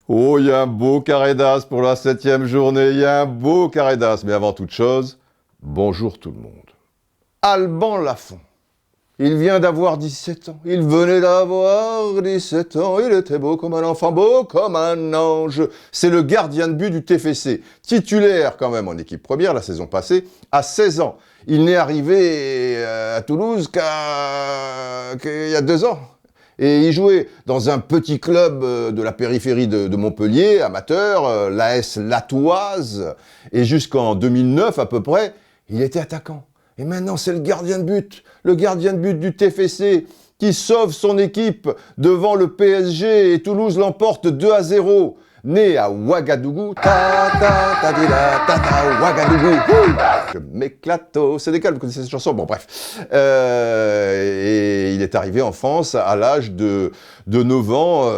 Oh, il y a un beau carré d'as pour la 7e journée, il y a un beau carré d'as. Mais avant toute chose, bonjour tout le monde. Alban Lafont, il vient d'avoir 17 ans. Il venait d'avoir 17 ans. Il était beau comme un enfant, beau comme un ange. C'est le gardien de but du TFC, titulaire quand même en équipe première la saison passée, à 16 ans. Il n'est arrivé à Toulouse qu'il y a 2 ans. Et il jouait dans un petit club de la périphérie de Montpellier, amateur, l'AS Latoise. Et jusqu'en 2009 à peu près, il était attaquant. Et maintenant, c'est le gardien de but du TFC, qui sauve son équipe devant le PSG et Toulouse l'emporte 2-0. Né à Ouagadougou, Ouagadougou, je m'éclate, c'est des calmes, vous connaissez cette chanson, bon bref. Et il est arrivé en France à l'âge de 9 ans,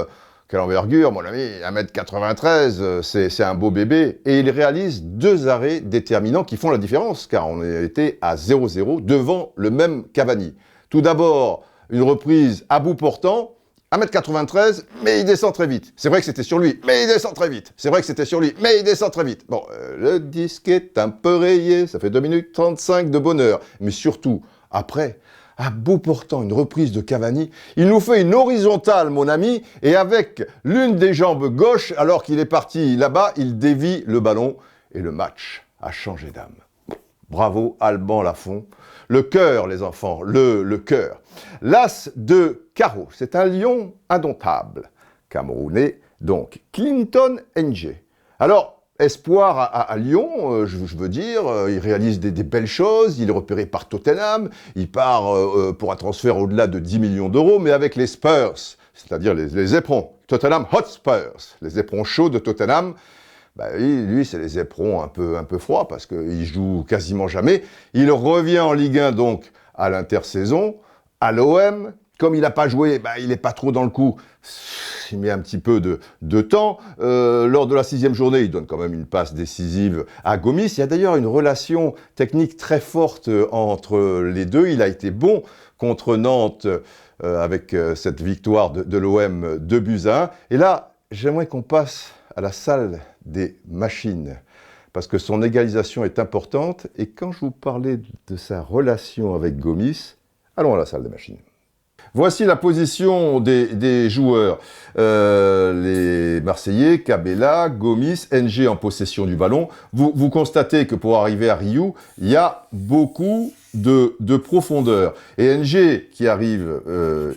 quelle envergure mon ami, 1m93, c'est un beau bébé. Et il réalise 2 arrêts déterminants qui font la différence, car on était à 0-0 devant le même Cavani. Tout d'abord, une reprise à bout portant, 1m93, mais il descend très vite. C'est vrai que c'était sur lui, mais il descend très vite. C'est vrai que c'était sur lui, mais il descend très vite. Bon, le disque est un peu rayé, ça fait 2 minutes 35 de bonheur. Mais surtout, après, à bout portant, une reprise de Cavani, il nous fait une horizontale, mon ami, et avec l'une des jambes gauche, alors qu'il est parti là-bas, il dévie le ballon, et le match a changé d'âme. Bravo, Alban Lafont. Le cœur, les enfants, le cœur. L'as de carreau, c'est un lion indomptable. Camerounais, donc. Clinton Ng. Alors, espoir à Lyon, je veux dire, il réalise des belles choses, il est repéré par Tottenham, il part pour un transfert au-delà de 10 millions d'euros, mais avec les Spurs, c'est-à-dire les éperons, Tottenham Hotspurs, les éperons chauds de Tottenham. Bah, lui, c'est les éperons un peu froids parce qu'il joue quasiment jamais. Il revient en Ligue 1 donc à l'intersaison, à l'OM. Comme il n'a pas joué, bah, il n'est pas trop dans le coup. Il met un petit peu de temps. Lors de la 6e journée, il donne quand même une passe décisive à Gomis. Il y a d'ailleurs une relation technique très forte entre les deux. Il a été bon contre Nantes avec cette victoire de l'OM 2-1. Et là, j'aimerais qu'on passe à la salle des machines, parce que son égalisation est importante, et quand je vous parlais de sa relation avec Gomis, allons à la salle des machines. Voici la position des joueurs. Les Marseillais, Cabella, Gomis, Ng en possession du ballon. Vous constatez que pour arriver à Riou, il y a beaucoup de profondeur. Et Ng, qui arrive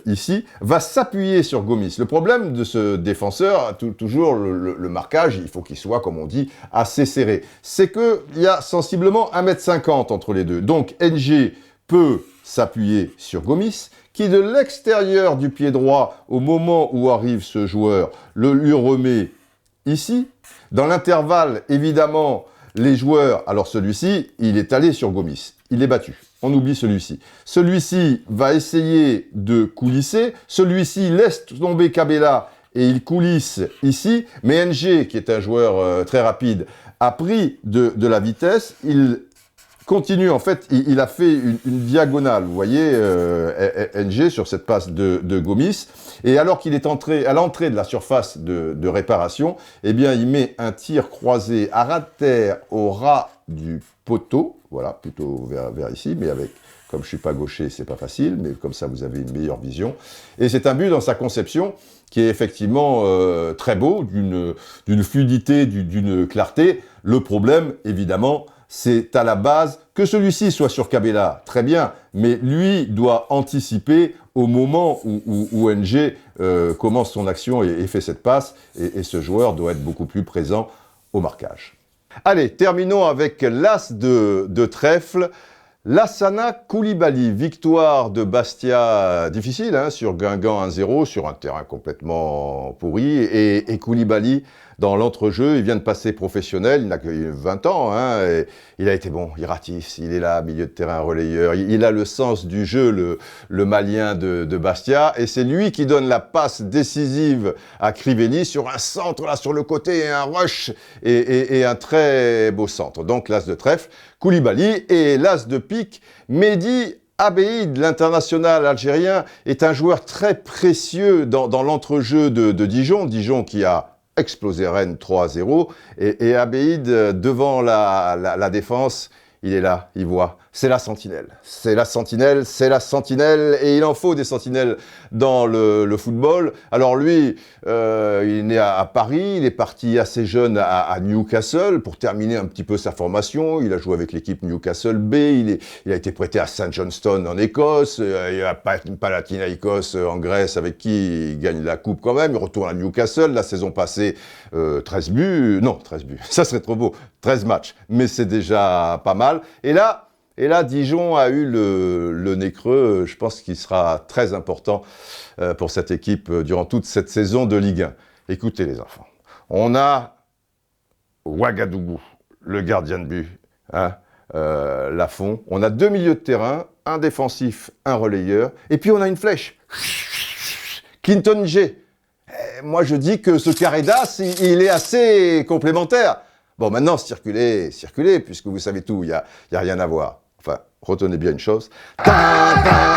ici, va s'appuyer sur Gomis. Le problème de ce défenseur, toujours le marquage, il faut qu'il soit, comme on dit, assez serré. C'est qu'il y a sensiblement 1m50 entre les deux. Donc Ng peut s'appuyer sur Gomis, qui de l'extérieur du pied droit, au moment où arrive ce joueur, le lui remet ici. Dans l'intervalle, évidemment, les joueurs, alors celui-ci, il est allé sur Gomis, il est battu. On oublie celui-ci. Celui-ci va essayer de coulisser, celui-ci laisse tomber Cabella et il coulisse ici, mais Ng, qui est un joueur très rapide, a pris de la vitesse, il continue, en fait, il a fait une diagonale, vous voyez, Ng sur cette passe de Gomis, et alors qu'il est entré à l'entrée de la surface de réparation, eh bien, il met un tir croisé à ras de terre au ras du poteau, voilà, plutôt vers ici, mais avec, comme je suis pas gaucher, c'est pas facile, mais comme ça, vous avez une meilleure vision. Et c'est un but dans sa conception qui est effectivement très beau, d'une fluidité, d'une clarté. Le problème, évidemment, c'est à la base que celui-ci soit sur Cabella, très bien, mais lui doit anticiper au moment où Ng commence son action et fait cette passe, et ce joueur doit être beaucoup plus présent au marquage. Allez, terminons avec l'as de trèfle. Lassana Coulibaly, victoire de Bastia difficile, hein, sur Guingamp 1-0, sur un terrain complètement pourri, et Coulibaly, dans l'entrejeu, il vient de passer professionnel, il n'a que 20 ans, hein, et il a été bon, il ratisse, il est là, milieu de terrain relayeur, il a le sens du jeu, le Malien de Bastia, et c'est lui qui donne la passe décisive à Crivelli sur un centre là sur le côté, et un rush, et un très beau centre. Donc l'as de trèfle, Coulibaly, et l'as de pique, Mehdi Abeid, l'international algérien, est un joueur très précieux dans l'entrejeu de Dijon. Dijon qui a explosé Rennes 3-0. Et Abéid, devant la défense, il est là, il voit. C'est la sentinelle. C'est la sentinelle, c'est la sentinelle. Et il en faut des sentinelles dans le football. Alors lui, il est né à Paris. Il est parti assez jeune à Newcastle pour terminer un petit peu sa formation. Il a joué avec l'équipe Newcastle B. Il a été prêté à St Johnstone en Écosse. Il a Panathinaikos en Grèce avec qui il gagne la coupe quand même. Il retourne à Newcastle. La saison passée, 13 buts. Non, 13 buts. Ça serait trop beau. 13 matchs. Mais c'est déjà pas mal. Et là, Dijon a eu le nez creux. Je pense qu'il sera très important pour cette équipe durant toute cette saison de Ligue 1. Écoutez les enfants, on a Ouagadougou, le gardien de but, hein, Lafont. On a 2 milieux de terrain, un défensif, un relayeur. Et puis on a une flèche, Clinton G. Moi je dis que ce carré d'as, il est assez complémentaire. Bon, maintenant, circulez, puisque vous savez tout, il y a rien à voir. Enfin, retenez bien une chose. Ouagadougou.